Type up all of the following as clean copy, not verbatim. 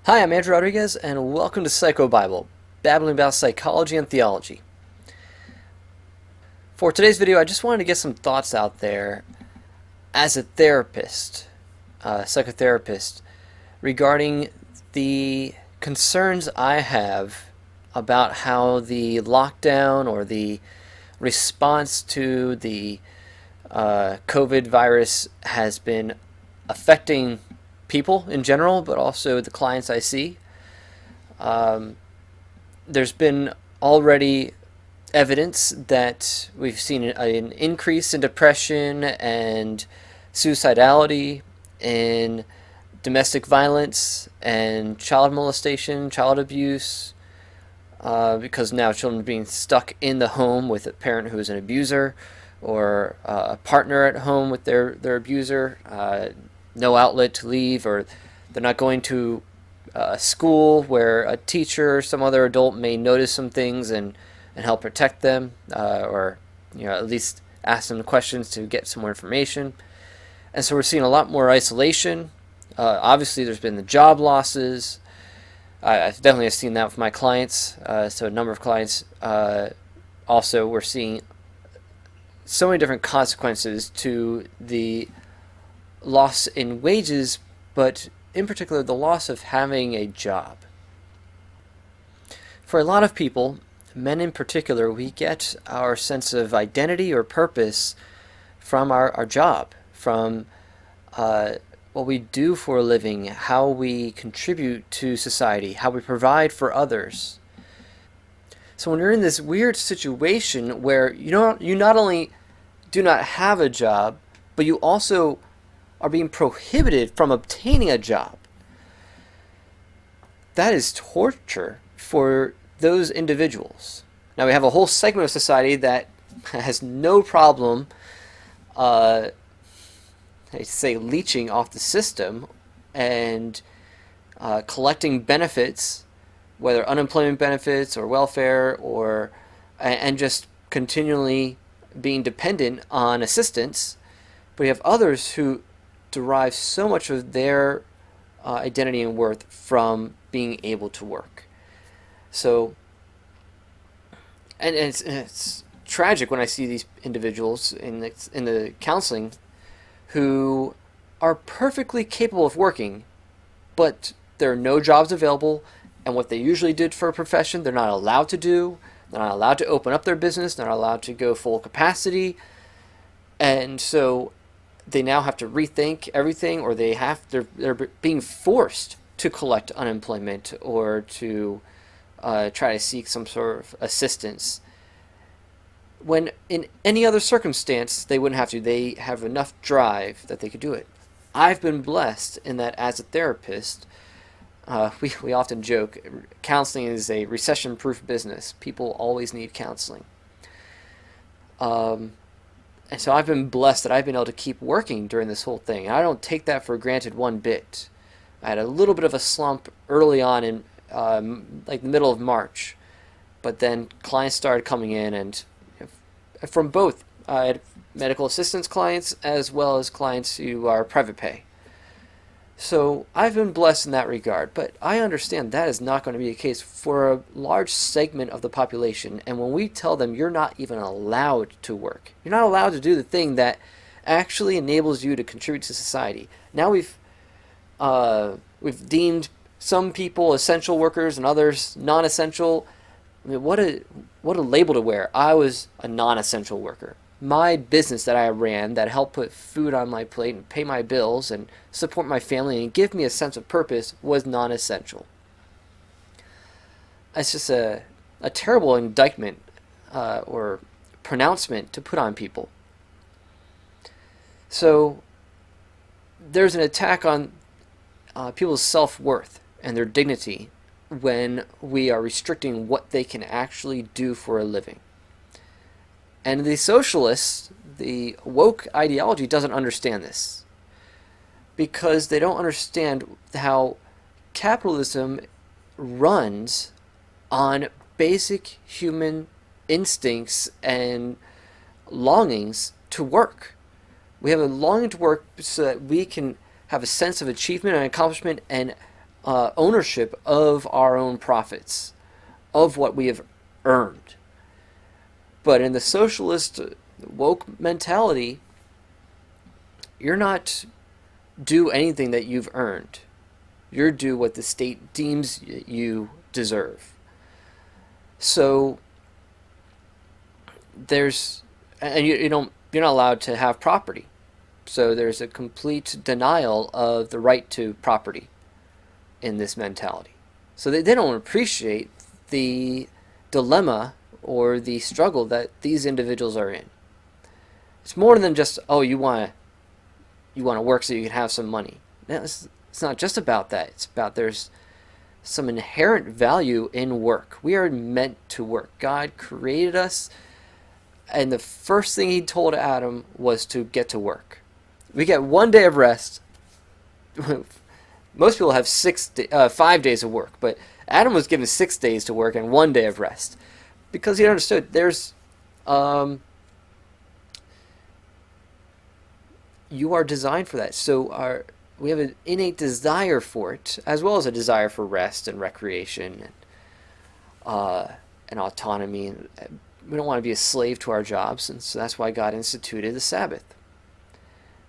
Hi, I'm Andrew Rodriguez, and welcome to PsychoBible, babbling about psychology and theology. For today's video, I just wanted to get some thoughts out there as a therapist, psychotherapist, regarding the concerns I have about how the lockdown or the response to the COVID virus has been affecting people in general, but also the clients I see. There's been already evidence that we've seen an increase in depression and suicidality, in domestic violence and child molestation, child abuse, because now children are being stuck in the home with a parent who is an abuser, or a partner at home with their abuser, no outlet to leave, or they're not going to a school where a teacher or some other adult may notice some things and help protect them, or at least ask them questions to get some more information. And so we're seeing a lot more isolation. Obviously, there's been the job losses. I've definitely seen that with my clients. So a number of clients. Also, we're seeing so many different consequences to the loss in wages, but in particular, the loss of having a job. For a lot of people, men in particular, we get our sense of identity or purpose from our job, from what we do for a living, how we contribute to society, how we provide for others. So when you're in this weird situation where you not only do not have a job, but you also are being prohibited from obtaining a job, that is torture for those individuals. Now we have a whole segment of society that has no problem, I say, leeching off the system and collecting benefits, whether unemployment benefits or welfare, and just continually being dependent on assistance. But we have others who derive so much of their identity and worth from being able to work. So, and it's tragic when I see these individuals in the counseling who are perfectly capable of working, but there are no jobs available, and what they usually did for a profession, they're not allowed to do. They're not allowed to open up their business. They're not allowed to go full capacity, and so they now have to rethink everything, or they're being forced to collect unemployment or to try to seek some sort of assistance, when in any other circumstance they wouldn't have to. They have enough drive that they could do it. I've been blessed in that as a therapist, we often joke counseling is a recession-proof business. People always need counseling. And so I've been blessed that I've been able to keep working during this whole thing. And I don't take that for granted one bit. I had a little bit of a slump early on in like the middle of March, but then clients started coming in, and from both, I had medical assistance clients as well as clients who are private pay. So I've been blessed in that regard, but I understand that is not going to be the case for a large segment of the population. And when we tell them you're not even allowed to work, you're not allowed to do the thing that actually enables you to contribute to society. Now we've deemed some people essential workers and others non-essential. I mean, what a label to wear. I was a non-essential worker. My business that I ran that helped put food on my plate and pay my bills and support my family and give me a sense of purpose was non-essential. It's just a terrible indictment or pronouncement to put on people. So there's an attack on people's self-worth and their dignity when we are restricting what they can actually do for a living. And the socialists, the woke ideology, doesn't understand this, because they don't understand how capitalism runs on basic human instincts and longings to work. We have a longing to work so that we can have a sense of achievement and accomplishment and ownership of our own profits, of what we have earned. But in the socialist woke mentality, you're not due anything that you've earned. You're due what the state deems you deserve. So there's, and you're not allowed to have property. So there's a complete denial of the right to property in this mentality. So they don't appreciate the dilemma or the struggle that these individuals are in. It's more than just, oh, you want to work so you can have some money. No, it's not just about that. It's about there's some inherent value in work. We are meant to work. God created us, and the first thing he told Adam was to get to work. We get 1 day of rest. Most people have 5 days of work, but Adam was given 6 days to work and 1 day of rest, because he understood there's you are designed for that. So we have an innate desire for it, as well as a desire for rest and recreation and autonomy. And we don't want to be a slave to our jobs, and so that's why God instituted the Sabbath.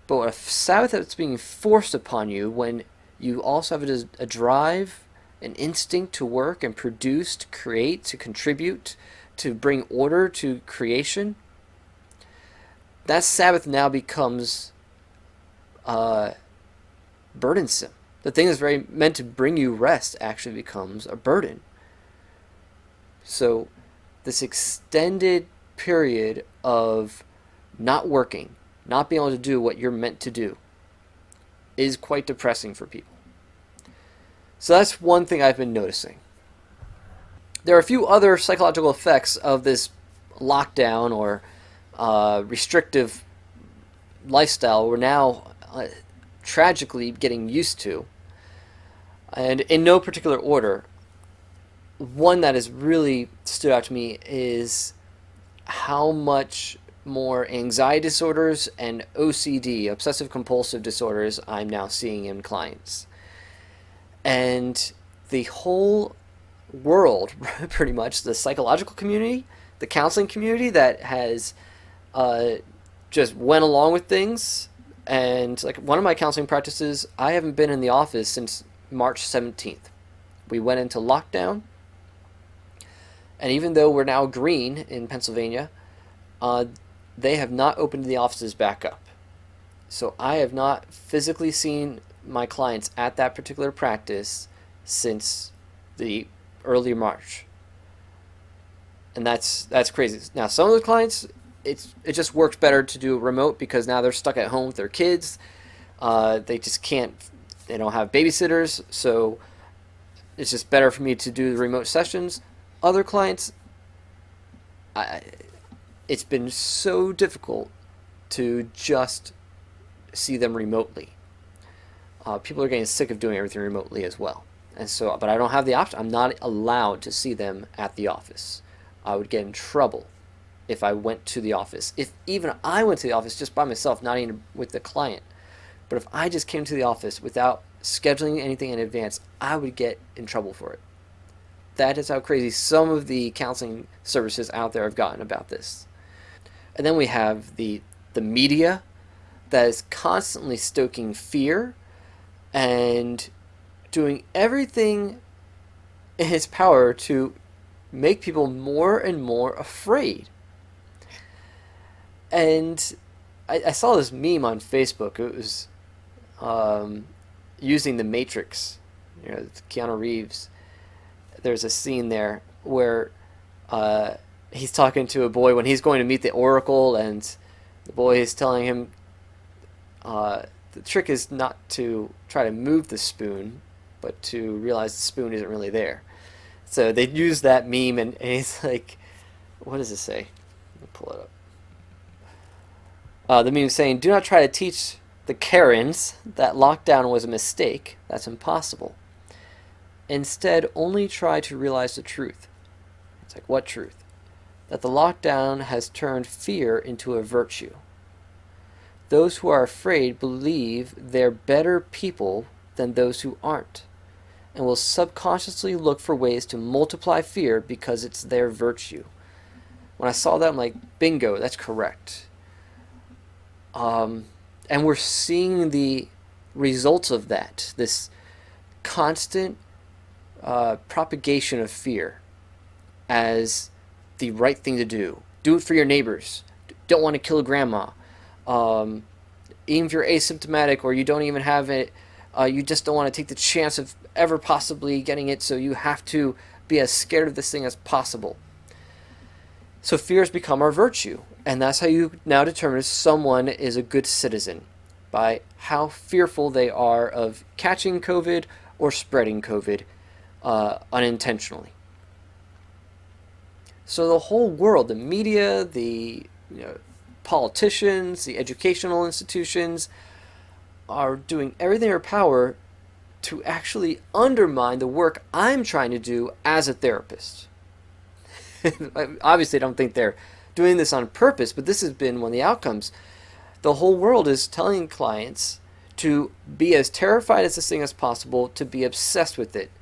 But a Sabbath that's being forced upon you when you also have a drive, an instinct to work and produce, to create, to contribute, to bring order to creation, that Sabbath now becomes burdensome. The thing that's very meant to bring you rest actually becomes a burden. So this extended period of not working, not being able to do what you're meant to do, is quite depressing for people. So that's one thing I've been noticing. There are a few other psychological effects of this lockdown or restrictive lifestyle we're now tragically getting used to. And in no particular order, one that has really stood out to me is how much more anxiety disorders and OCD, obsessive-compulsive disorders, I'm now seeing in clients. And the whole world, pretty much, the psychological community, the counseling community that has just went along with things. And like one of my counseling practices, I haven't been in the office since March 17th. We went into lockdown. And even though we're now green in Pennsylvania, they have not opened the offices back up. So I have not physically seen my clients at that particular practice since the early March. And that's crazy. Now, some of the clients, it just works better to do remote because now they're stuck at home with their kids. They just can't, they don't have babysitters, so it's just better for me to do the remote sessions. Other clients, it's been so difficult to just see them remotely. People are getting sick of doing everything remotely as well. And so, but I don't have the option. I'm not allowed to see them at the office. I would get in trouble if I went to the office. If even I went to the office just by myself, not even with the client. But if I just came to the office without scheduling anything in advance, I would get in trouble for it. That is how crazy some of the counseling services out there have gotten about this. And then we have the media that is constantly stoking fear and doing everything in its power to make people more and more afraid. And I saw this meme on Facebook. It was using the Matrix, Keanu Reeves. There's a scene there where he's talking to a boy when he's going to meet the Oracle, and the boy is telling him the trick is not to try to move the spoon, but to realize the spoon isn't really there. So they use that meme, and he's like, what does it say? Let me pull it up. The meme is saying, do not try to teach the Karens that lockdown was a mistake. That's impossible. Instead, only try to realize the truth. It's like, what truth? That the lockdown has turned fear into a virtue. Those who are afraid believe they're better people than those who aren't. and will subconsciously look for ways to multiply fear because it's their virtue. When I saw that, I'm like, bingo, that's correct. And we're seeing the results of that, this constant propagation of fear as the right thing to do. Do it for your neighbors. Don't want to kill grandma. Even if you're asymptomatic or you don't even have it, you just don't want to take the chance of ever possibly getting it, so you have to be as scared of this thing as possible. So fear has become our virtue, and that's how you now determine if someone is a good citizen, by how fearful they are of catching COVID or spreading COVID unintentionally. So the whole world, the media, the politicians, the educational institutions, are doing everything in their power to actually undermine the work I'm trying to do as a therapist. Obviously, I don't think they're doing this on purpose, but this has been one of the outcomes. The whole world is telling clients to be as terrified of this thing as possible, to be obsessed with it.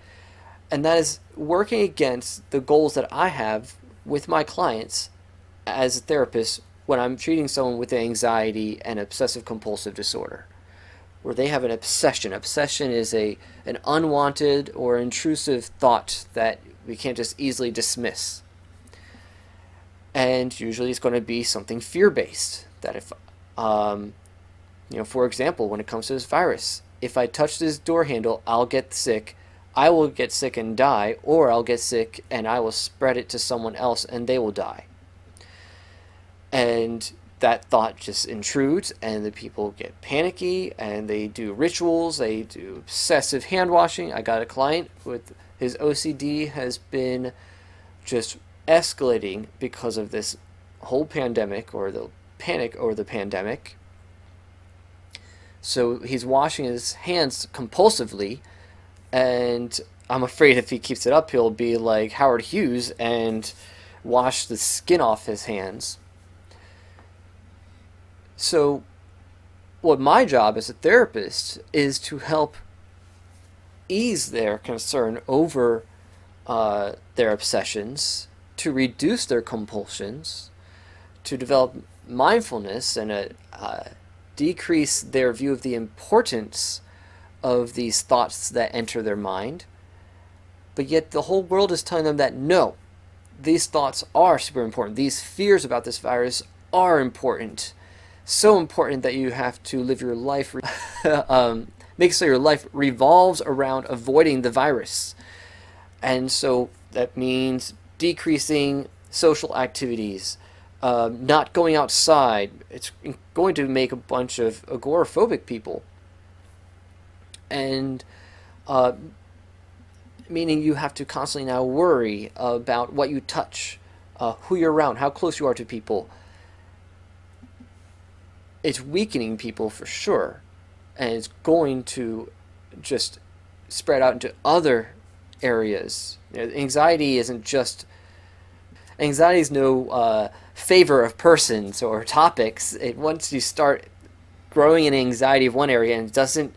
And that is working against the goals that I have with my clients as a therapist when I'm treating someone with anxiety and obsessive-compulsive disorder, where they have an obsession. Obsession is an unwanted or intrusive thought that we can't just easily dismiss. And usually it's going to be something fear-based. That if, for example, when it comes to this virus, if I touch this door handle, I'll get sick. I will get sick and die, or I'll get sick and I will spread it to someone else and they will die. And that thought just intrudes, and the people get panicky, and they do rituals, they do obsessive hand washing. I got a client with his OCD has been just escalating because of this whole pandemic, or the panic over the pandemic. So he's washing his hands compulsively, and I'm afraid if he keeps it up, he'll be like Howard Hughes and wash the skin off his hands. So what my job as a therapist is to help ease their concern over their obsessions, to reduce their compulsions, to develop mindfulness and decrease their view of the importance of these thoughts that enter their mind. But yet the whole world is telling them that no, these thoughts are super important. These fears about this virus are important. So important that you have to live your life, make so your life revolves around avoiding the virus. And so that means decreasing social activities, not going outside. It's going to make a bunch of agoraphobic people. And meaning you have to constantly now worry about what you touch, who you're around, how close you are to people. It's weakening people for sure, and it's going to just spread out into other areas. Anxiety is no favor of persons or topics. Once you start growing an anxiety of one area and it doesn't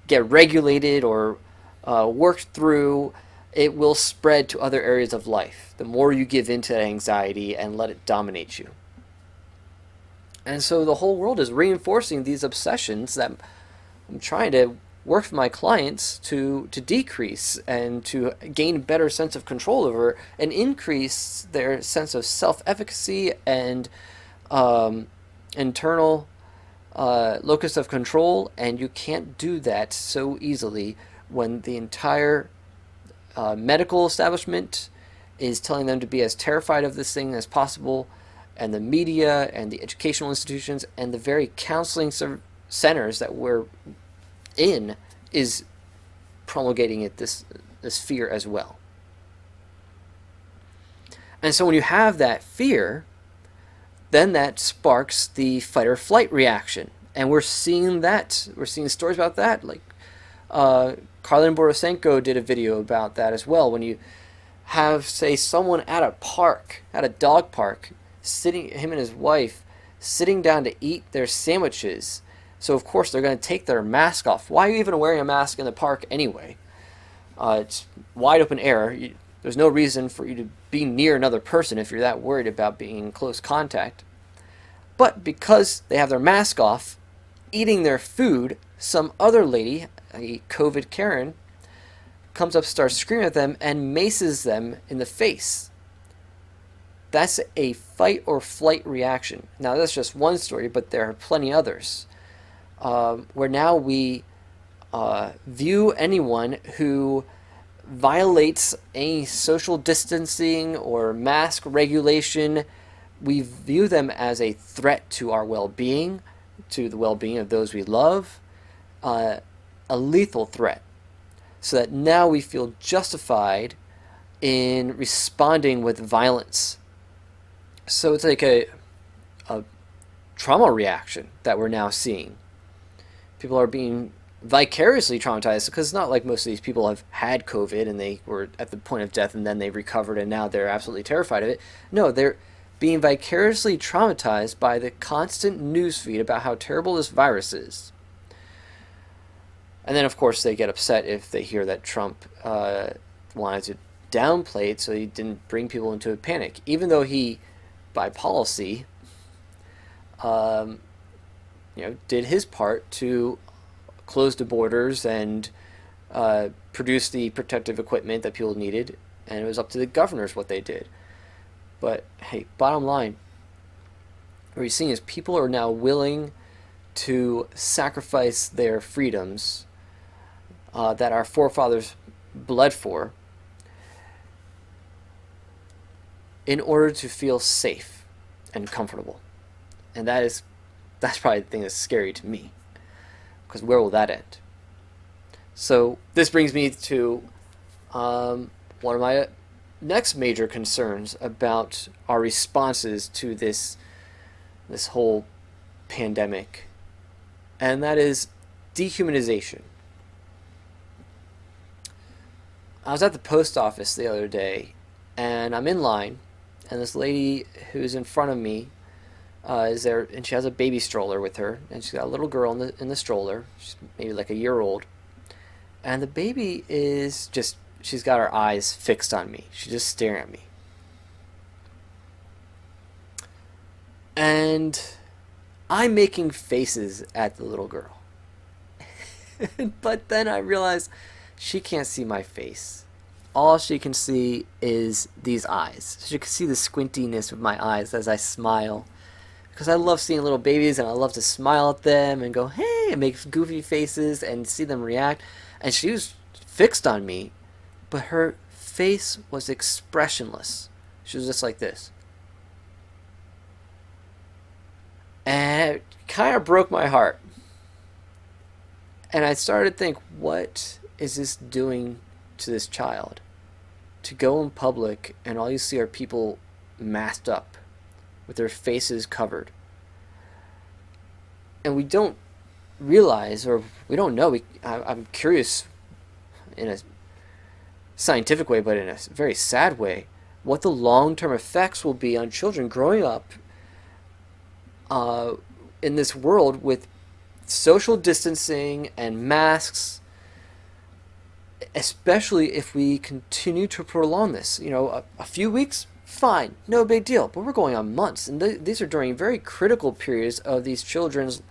get regulated or worked through, it will spread to other areas of life. The more you give into that anxiety and let it dominate you. And so the whole world is reinforcing these obsessions that I'm trying to work with my clients to decrease and to gain a better sense of control over and increase their sense of self-efficacy and internal locus of control. And you can't do that so easily when the entire medical establishment is telling them to be as terrified of this thing as possible, and the media and the educational institutions and the very counseling centers that we're in is promulgating it, this fear as well. And so when you have that fear, then that sparks the fight or flight reaction. And we're seeing that. We're seeing stories about that. Like Karlin Borisenko did a video about that as well. When you have, say, someone at a park, at a dog park, him and his wife sitting down to eat their sandwiches. So of course they're going to take their mask off. Why are you even wearing a mask in the park anyway? It's wide open air. There's no reason for you to be near another person if you're that worried about being in close contact. But because they have their mask off, eating their food, some other lady, a COVID Karen, comes up, starts screaming at them, and maces them in the face. That's a fight or flight reaction. Now, that's just one story, but there are plenty others. Where now we view anyone who violates any social distancing or mask regulation, we view them as a threat to our well-being, to the well-being of those we love, a lethal threat. So that now we feel justified in responding with violence. So it's like a trauma reaction that we're now seeing. People are being vicariously traumatized, because it's not like most of these people have had COVID and they were at the point of death and then they recovered and now they're absolutely terrified of it. No, they're being vicariously traumatized by the constant news feed about how terrible this virus is. And then, of course, they get upset if they hear that Trump wanted to downplay it so he didn't bring people into a panic, even though he, by policy, did his part to close the borders and produce the protective equipment that people needed, and it was up to the governors what they did. But hey, bottom line, what you're seeing is people are now willing to sacrifice their freedoms that our forefathers bled for in order to feel safe and comfortable. And that's probably the thing that's scary to me, because where will that end? So this brings me to one of my next major concerns about our responses to this whole pandemic, and that is dehumanization. I was at the post office the other day, and I'm in line, and this lady who's in front of me is there, and she has a baby stroller with her, and she's got a little girl in the stroller. She's maybe like a year old, and the baby is just, she's got her eyes fixed on me. She's just staring at me. And I'm making faces at the little girl. But then I realize she can't see my face. All she can see is these eyes. She can see the squintiness of my eyes as I smile. Because I love seeing little babies, and I love to smile at them and go, hey, and make goofy faces and see them react. And she was fixed on me, but her face was expressionless. She was just like this. And it kind of broke my heart. And I started to think, what is this doing to this child? To go in public and all you see are people masked up with their faces covered. And we don't realize, or we don't know, I'm curious in a scientific way, but in a very sad way, what the long-term effects will be on children growing up in this world with social distancing and masks, especially if we continue to prolong this. A few weeks, fine, no big deal, but we're going on months, and these are during very critical periods of these children's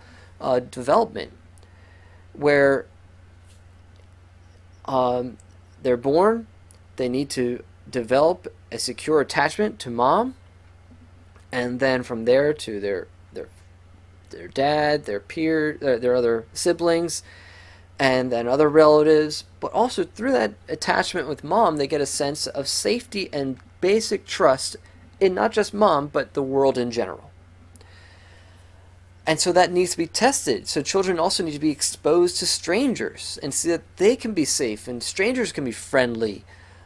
development, where they're born, they need to develop a secure attachment to mom, and then from there to their dad, their peer, their other siblings, and then other relatives. But also through that attachment with mom, they get a sense of safety and basic trust in not just mom, but the world in general. And so that needs to be tested. So children also need to be exposed to strangers and see that they can be safe and strangers can be friendly.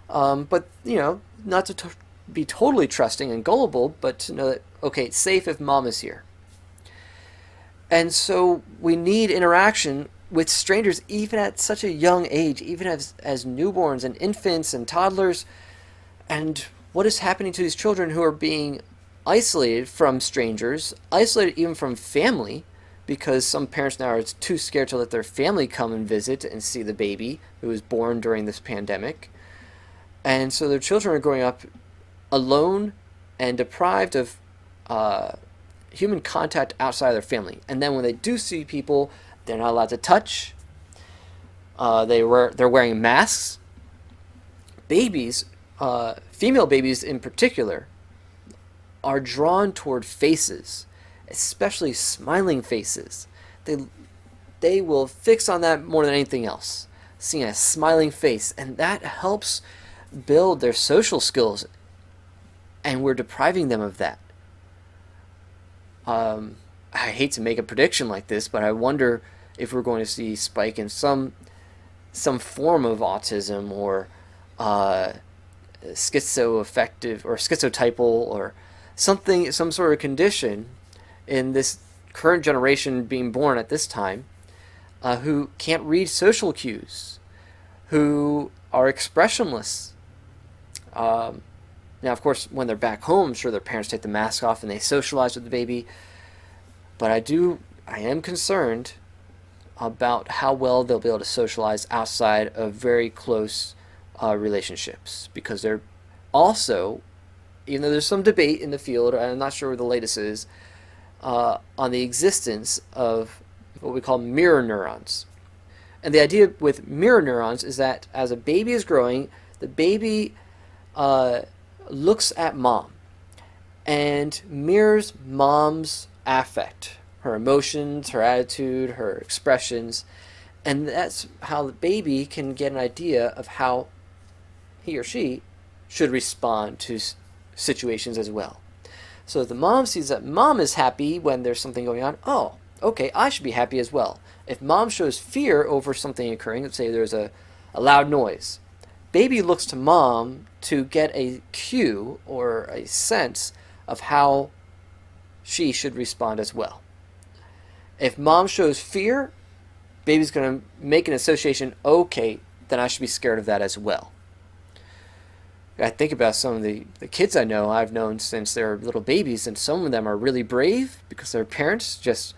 But, not to be totally trusting and gullible, but to know that, okay, it's safe if mom is here. And so we need interaction with strangers even at such a young age, even as newborns and infants and toddlers. And what is happening to these children who are being isolated from strangers, isolated even from family, because some parents now are too scared to let their family come and visit and see the baby who was born during this pandemic. And so their children are growing up alone and deprived of human contact outside of their family. And then when they do see people, they're not allowed to touch. They're wearing masks. Babies, female babies in particular, are drawn toward faces, especially smiling faces. They will fix on that more than anything else, seeing a smiling face, and that helps build their social skills, and we're depriving them of that. I hate to make a prediction like this, but I wonder if we're going to see a spike in some form of autism or schizoaffective or schizotypal or something, some sort of condition in this current generation being born at this time, who can't read social cues, who are expressionless. Now, of course, when they're back home, I'm sure their parents take the mask off and they socialize with the baby. But I am concerned about how well they'll be able to socialize outside of very close relationships, because they're also, even though there's some debate in the field, I'm not sure where the latest is, on the existence of what we call mirror neurons. And the idea with mirror neurons is that as a baby is growing, the baby looks at mom and mirrors mom's affect, her emotions, her attitude, her expressions, and that's how the baby can get an idea of how he or she should respond to situations as well. So if the mom sees that mom is happy when there's something going on, oh, okay, I should be happy as well. If mom shows fear over something occurring, let's say there's a loud noise, baby looks to mom to get a cue or a sense of how she should respond as well. If mom shows fear, baby's going to make an association, okay, then I should be scared of that as well. I think about some of the kids I know, I've known since they're little babies, and some of them are really brave because their parents just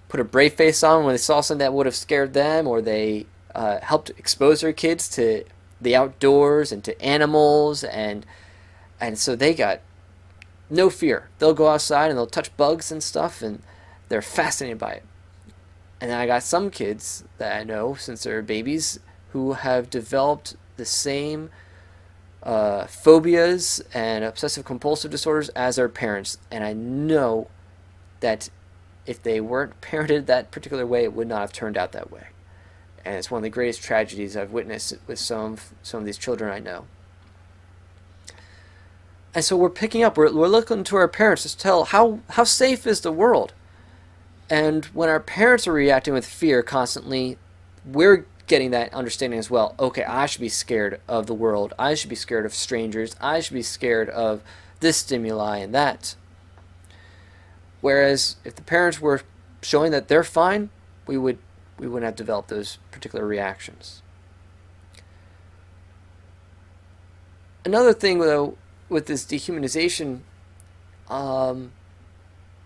put a brave face on when they saw something that would have scared them, or they helped expose their kids to the outdoors and to animals, and so they got no fear. They'll go outside and they'll touch bugs and stuff, and they're fascinated by it. And then I got some kids that I know since they're babies who have developed the same phobias and obsessive-compulsive disorders as their parents, and I know that if they weren't parented that particular way, it would not have turned out that way. And it's one of the greatest tragedies I've witnessed with some of these children I know. And so we're picking up, we're looking to our parents to tell how safe is the world. And when our parents are reacting with fear constantly, we're getting that understanding as well. Okay, I should be scared of the world. I should be scared of strangers. I should be scared of this stimuli and that. Whereas if the parents were showing that they're fine, we wouldn't have developed those particular reactions. Another thing, though, with this dehumanization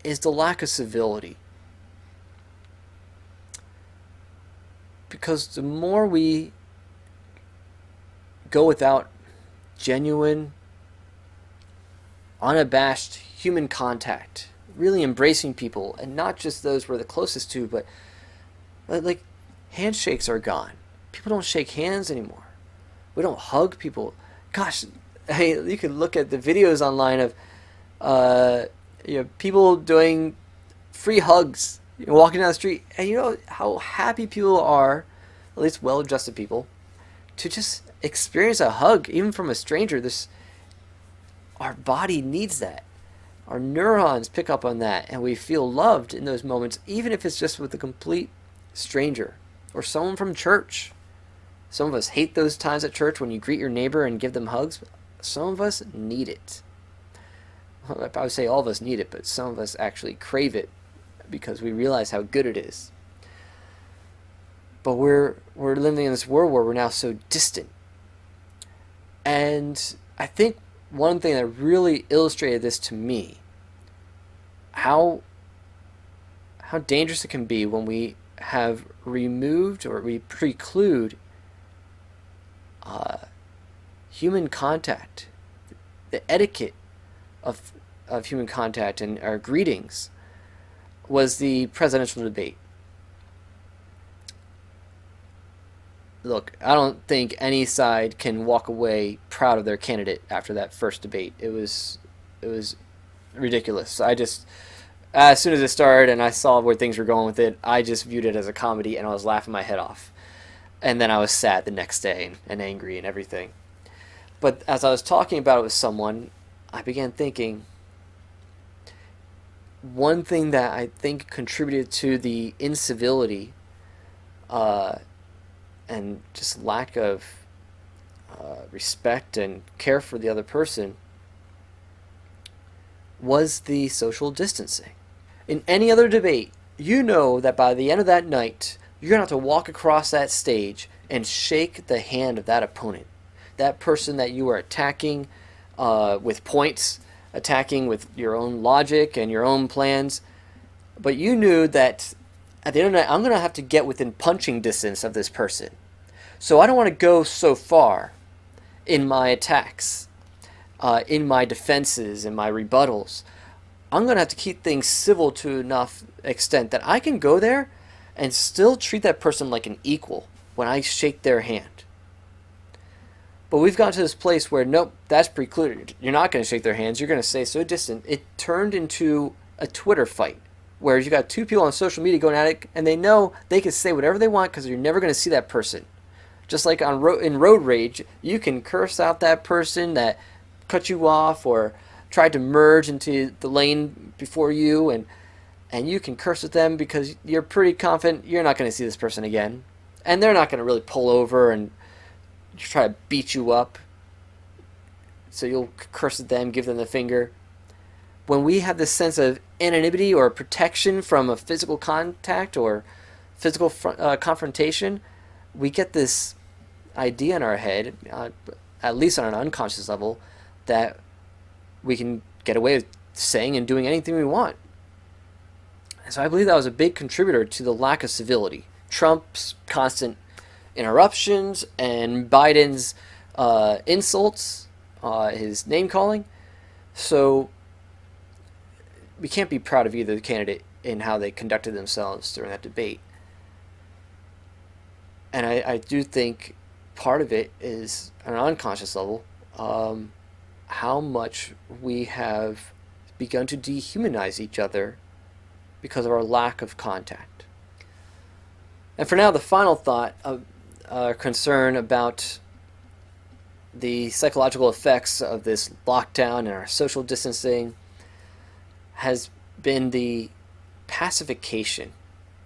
is the lack of civility. Because the more we go without genuine, unabashed human contact, really embracing people, and not just those we're the closest to, but like handshakes are gone. People don't shake hands anymore. We don't hug people. Gosh, hey, you can look at the videos online of people doing free hugs, walking down the street, and you know how happy people are, at least well-adjusted people, to just experience a hug, even from a stranger. Our body needs that. Our neurons pick up on that, and we feel loved in those moments, even if it's just with a complete stranger or someone from church. Some of us hate those times at church when you greet your neighbor and give them hugs. Some of us need it. Well, I would say all of us need it, but some of us actually crave it because we realize how good it is. But we're living in this world where we're now so distant. And I think one thing that really illustrated this to me, how how dangerous it can be when we have removed or we preclude human contact, the etiquette of human contact and our greetings, was the presidential debate. Look, I don't think any side can walk away proud of their candidate after that first debate. It was ridiculous. As soon as it started and I saw where things were going with it, I just viewed it as a comedy and I was laughing my head off. And then I was sad the next day and angry and everything. But as I was talking about it with someone, I began thinking, one thing that I think contributed to the incivility and just lack of respect and care for the other person was the social distancing. In any other debate, you know that by the end of that night, you're going to have to walk across that stage and shake the hand of that opponent, that person that you are attacking with points, attacking with your own logic and your own plans. But you knew that at the end of the night, I'm going to have to get within punching distance of this person. So I don't want to go so far in my attacks, in my defenses, in my rebuttals. I'm going to have to keep things civil to enough extent that I can go there and still treat that person like an equal when I shake their hand. But we've gotten to this place where, nope, that's precluded. You're not going to shake their hands. You're going to stay so distant. It turned into a Twitter fight, where you got two people on social media going at it, and they know they can say whatever they want because you're never going to see that person. Just like in road rage, you can curse out that person that cut you off or tried to merge into the lane before you, and you can curse at them because you're pretty confident you're not going to see this person again. And they're not going to really pull over and try to beat you up. So you'll curse at them, give them the finger. When we have this sense of anonymity or protection from a physical contact or physical confrontation, we get this idea in our head, at least on an unconscious level, that we can get away with saying and doing anything we want. So I believe that was a big contributor to the lack of civility. Trump's constant interruptions and Biden's insults, his name calling. So we can't be proud of either candidate in how they conducted themselves during that debate. And I do think part of it is, on an unconscious level, how much we have begun to dehumanize each other because of our lack of contact. And for now, the final thought of concern about the psychological effects of this lockdown and our social distancing has been the pacification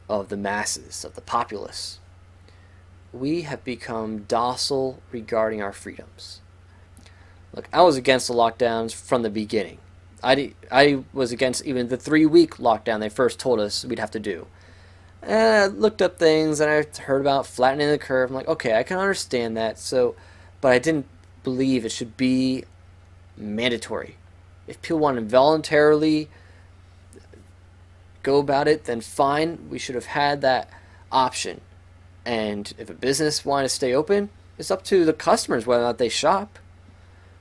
of the masses, of the populace. We have become docile regarding our freedoms. Look, I was against the lockdowns from the beginning. I was against even the 3-week lockdown they first told us we'd have to do. And I looked up things and I heard about flattening the curve. I'm like, okay, I can understand that. But I didn't believe it should be mandatory. If people want to voluntarily go about it, then fine. We should have had that option. And if a business wanted to stay open, it's up to the customers whether or not they shop.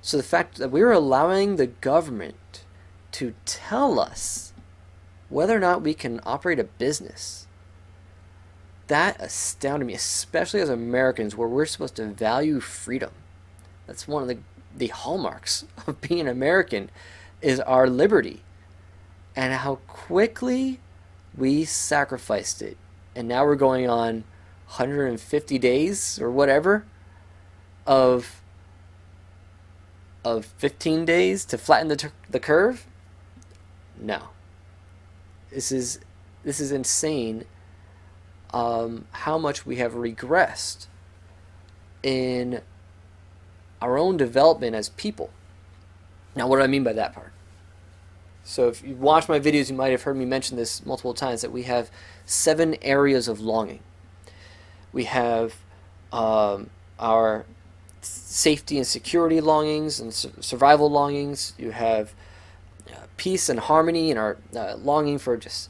So the fact that we were allowing the government to tell us whether or not we can operate a business, that astounded me, especially as Americans, where we're supposed to value freedom. That's one of the hallmarks of being an American, is our liberty. And how quickly we sacrificed it. And now we're going on 150 days or whatever of 15 days to flatten the curve? No. This is insane. How much we have regressed in our own development as people. Now, what do I mean by that part? So if you watch my videos, you might have heard me mention this multiple times, that we have 7 areas of longing. We have our safety and security longings and survival longings. You have peace and harmony and our longing for just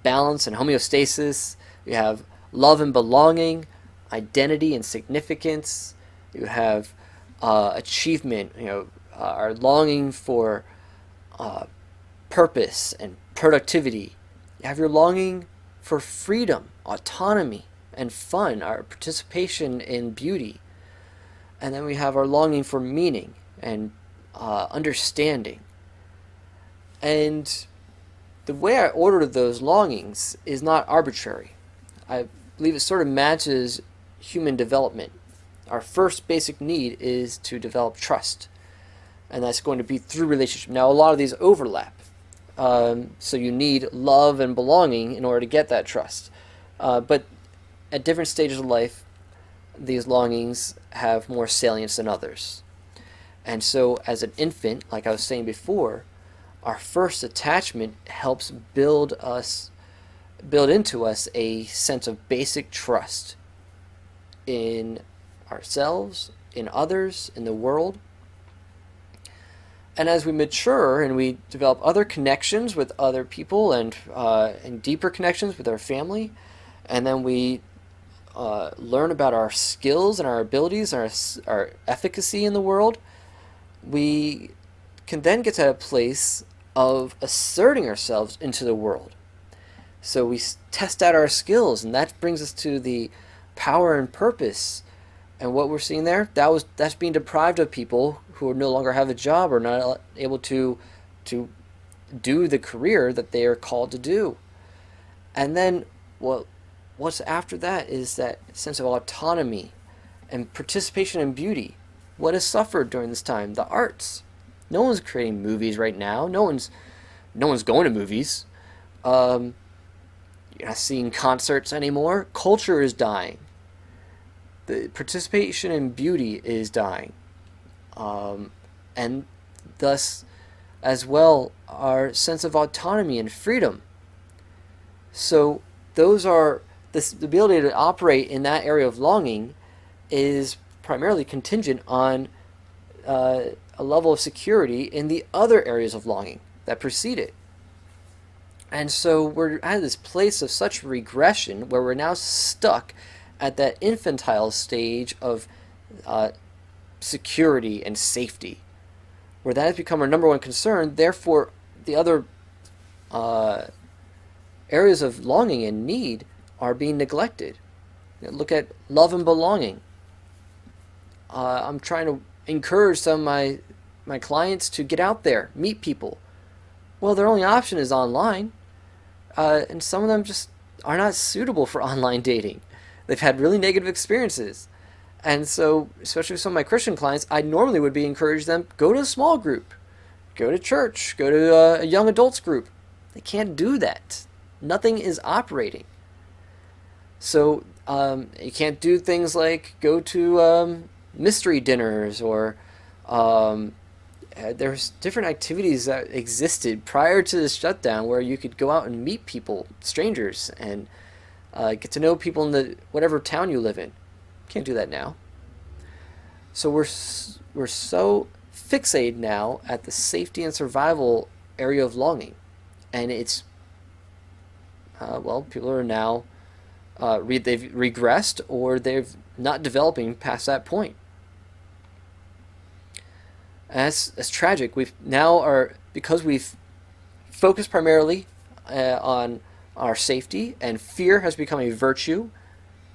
balance and homeostasis. You have love and belonging, identity and significance. You have achievement, our longing for purpose and productivity. You have your longing for freedom, autonomy, and fun, our participation in beauty. And then we have our longing for meaning and understanding. And the way I ordered those longings is not arbitrary. I believe it sort of matches human development. Our first basic need is to develop trust, and that's going to be through relationship. Now, a lot of these overlap, so you need love and belonging in order to get that trust. But at different stages of life, these longings have more salience than others. And so, as an infant, like I was saying before, our first attachment helps build into us a sense of basic trust in ourselves, in others, in the world. And as we mature and we develop other connections with other people and deeper connections with our family, and then we learn about our skills and our abilities and our efficacy in the world, we can then get to a place of asserting ourselves into the world. So we test out our skills, and that brings us to the power and purpose. And what we're seeing there, that's being deprived of people who no longer have a job or not able to do the career that they are called to do. And then what's after that is that sense of autonomy and participation in beauty. What has suffered during this time? The arts. No one's creating movies right now. No one's going to movies. You're not seeing concerts anymore. Culture is dying. The participation in beauty is dying. And thus, as well, our sense of autonomy and freedom. So those are the ability to operate in that area of longing is primarily contingent on a level of security in the other areas of longing that precede it. And so we're at this place of such regression where we're now stuck at that infantile stage of security and safety, where that has become our number one concern. Therefore, the other areas of longing and need are being neglected. Look at love and belonging. I'm trying to encourage some of my clients to get out there, meet people. Well, their only option is online, and some of them just are not suitable for online dating. They've had really negative experiences. And so, especially with some of my Christian clients, I normally would be encourage them, go to a small group, go to church, go to a young adults group. They can't do that. Nothing is operating. So you can't do things like go to mystery dinners or there's different activities that existed prior to the shutdown where you could go out and meet people, strangers, and get to know people in the whatever town you live in. Can't do that now. So we're so fixated now at the safety and survival area of longing, and it's people are now they've regressed or they're not developing past that point. And that's tragic. Because we've focused primarily on our safety, and fear has become a virtue.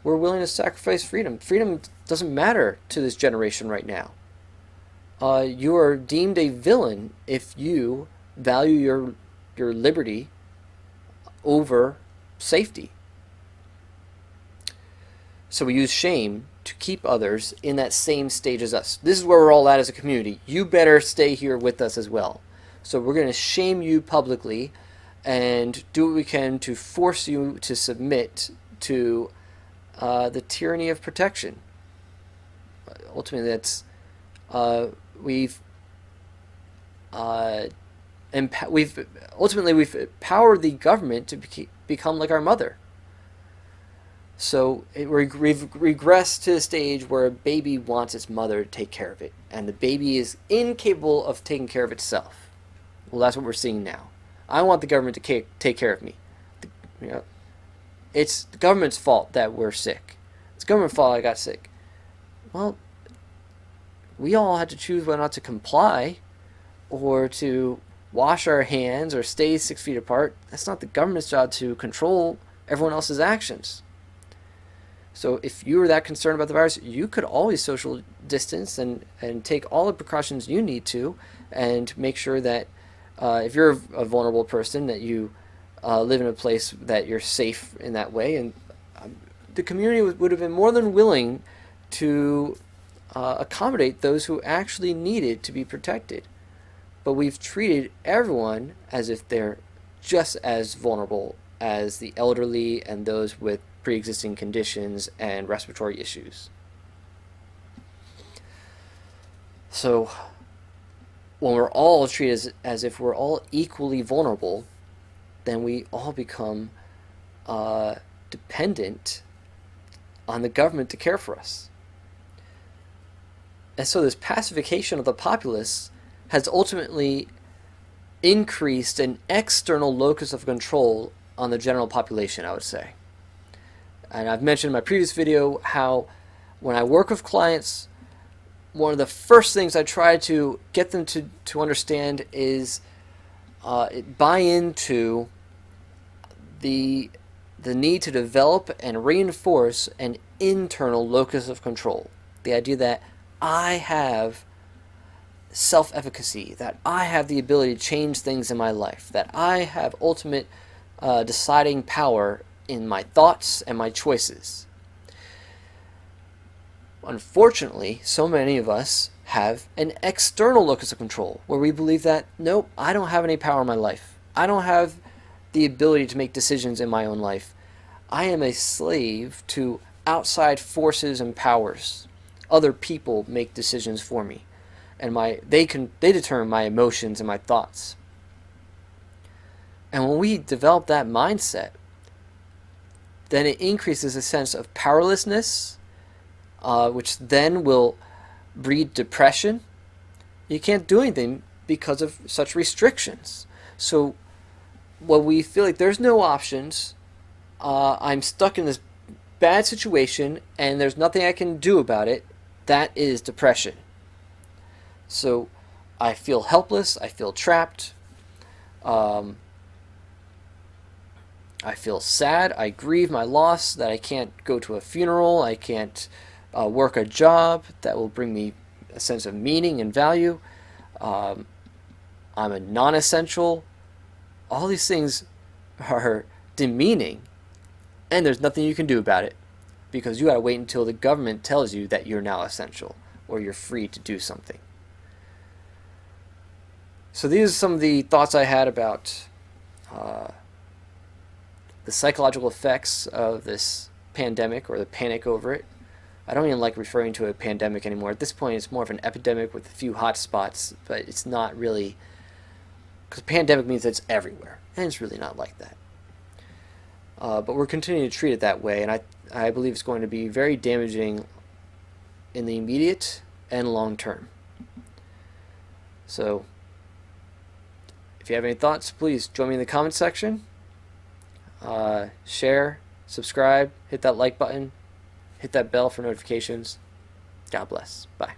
We're willing to sacrifice freedom. Freedom doesn't matter to this generation right now. You are deemed a villain if you value your liberty over safety. So we use shame to keep others in that same stage as us. This is where we're all at as a community. You better stay here with us as well. So we're going to shame you publicly and do what we can to force you to submit to the tyranny of protection. Ultimately, that's we've empowered the government to become like our mother. So we've regressed to the stage where a baby wants its mother to take care of it, and the baby is incapable of taking care of itself. Well, that's what we're seeing now. I want the government to take care of me. You know, it's the government's fault that we're sick. It's the government's fault I got sick. Well, we all had to choose whether or not to comply or to wash our hands or stay 6 feet apart. That's not the government's job to control everyone else's actions. So if you were that concerned about the virus, you could always social distance and take all the precautions you need to, and make sure that if you're a vulnerable person, that you live in a place that you're safe in that way. And the community would have been more than willing to accommodate those who actually needed to be protected. But we've treated everyone as if they're just as vulnerable as the elderly and those with pre-existing conditions and respiratory issues. So when we're all treated as if we're all equally vulnerable, then we all become dependent on the government to care for us. And so this pacification of the populace has ultimately increased an external locus of control on the general population, I would say. And I've mentioned in my previous video how when I work with clients, one of the first things I try to get them to understand is buy into the need to develop and reinforce an internal locus of control. The idea that I have self-efficacy, that I have the ability to change things in my life, that I have ultimate deciding power in my thoughts and my choices. Unfortunately, so many of us have an external locus of control where we believe that, nope, I don't have any power in my life. I don't have the ability to make decisions in my own life. I am a slave to outside forces and powers. Other people make decisions for me, and they determine my emotions and my thoughts. And when we develop that mindset, then it increases a sense of powerlessness, which then will breed depression. You can't do anything because of such restrictions. So when we feel like there's no options, I'm stuck in this bad situation and there's nothing I can do about it, that is depression. So I feel helpless, I feel trapped, I feel sad, I grieve my loss, that I can't go to a funeral, I can't work a job that will bring me a sense of meaning and value. I'm a non-essential. All these things are demeaning, and there's nothing you can do about it because you got to wait until the government tells you that you're now essential or you're free to do something. So these are some of the thoughts I had about the psychological effects of this pandemic or the panic over it. I don't even like referring to a pandemic anymore. At this point, it's more of an epidemic with a few hot spots, but it's not really, because pandemic means it's everywhere, and it's really not like that. But we're continuing to treat it that way, and I believe it's going to be very damaging in the immediate and long term. So if you have any thoughts, please join me in the comment section. Share, subscribe, hit that like button, hit that bell for notifications. God bless. Bye.